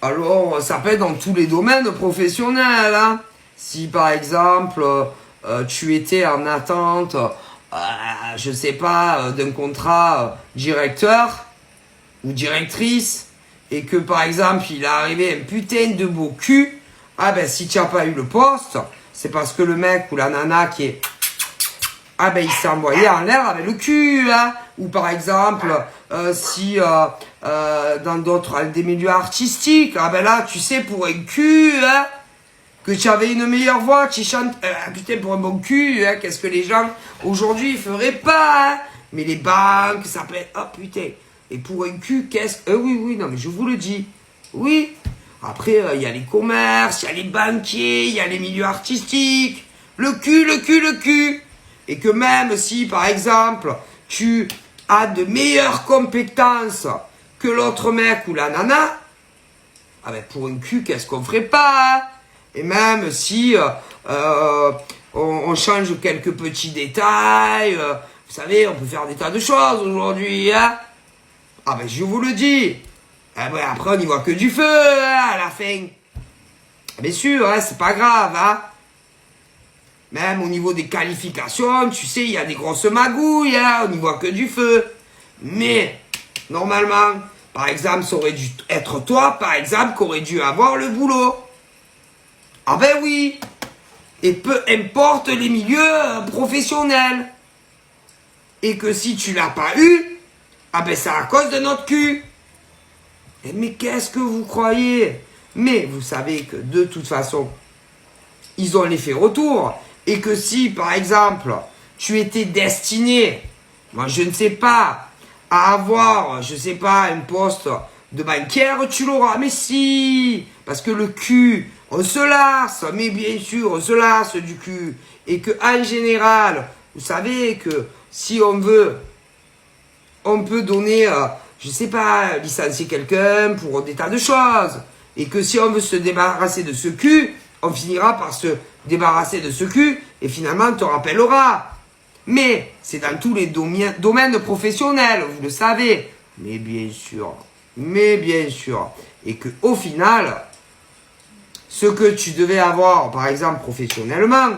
Alors, ça peut être dans tous les domaines professionnels, hein. Si par exemple, tu étais en attente, je sais pas, d'un contrat directeur ou directrice, et que par exemple, il est arrivé un putain de beau cul, ah ben si tu n'as pas eu le poste, c'est parce que le mec ou la nana qui est... Ah ben il s'est envoyé en l'air avec le cul, hein. Ou par exemple, si dans d'autres, des milieux artistiques, ah ben là, tu sais, pour un cul, hein, que tu avais une meilleure voix, tu chantes, putain, pour un bon cul, hein, qu'est-ce que les gens, aujourd'hui, ils feraient pas, hein. Mais les banques, ça peut être, oh putain, et pour un cul, qu'est-ce que, oui, non, mais je vous le dis, oui. Après, il y a les commerces, il y a les banquiers, il y a les milieux artistiques, le cul. Et que même si, par exemple, tu as de meilleures compétences que l'autre mec ou la nana, ah ben pour un cul, qu'est-ce qu'on ferait pas, hein. Et même si on change quelques petits détails, vous savez, on peut faire des tas de choses aujourd'hui, hein. Ah ben je vous le dis. Ah ben, après, on n'y voit que du feu, hein, à la fin. Bien sûr, hein, c'est pas grave, hein. Même au niveau des qualifications, tu sais, il y a des grosses magouilles, hein, on n'y voit que du feu. Mais, normalement, par exemple, ça aurait dû être toi, par exemple, qui aurait dû avoir le boulot. Ah ben oui. Et peu importe les milieux professionnels. Et que si tu l'as pas eu, ah ben c'est à cause de notre cul. Mais qu'est-ce que vous croyez? Mais vous savez que de toute façon, ils ont l'effet retour. Et que si, par exemple, tu étais destiné, moi je ne sais pas, à avoir, je sais pas, un poste de banquière, tu l'auras. Mais si, parce que le cul, on se lasse, mais bien sûr, on se lasse du cul. Et que en général, vous savez que si on veut, on peut donner, je sais pas, licencier quelqu'un pour des tas de choses. Et que si on veut se débarrasser de ce cul, on finira par se débarrasser de ce cul et finalement on te rappellera. Mais c'est dans tous les domaines professionnels, vous le savez. Mais bien sûr. Et que au final, ce que tu devais avoir, par exemple, professionnellement,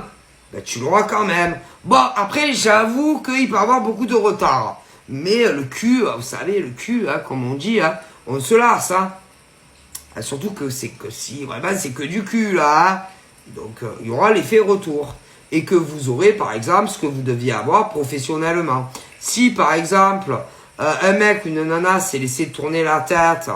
ben, tu l'auras quand même. Bon, après, j'avoue qu'il peut y avoir beaucoup de retard. Mais le cul, vous savez, le cul, hein, comme on dit, hein, on se lasse, hein. Surtout que c'est que si, vraiment, c'est que du cul, là, hein. Donc, il y aura l'effet retour. Et que vous aurez, par exemple, ce que vous deviez avoir professionnellement. Si, par exemple, un mec, une nana s'est laissé tourner la tête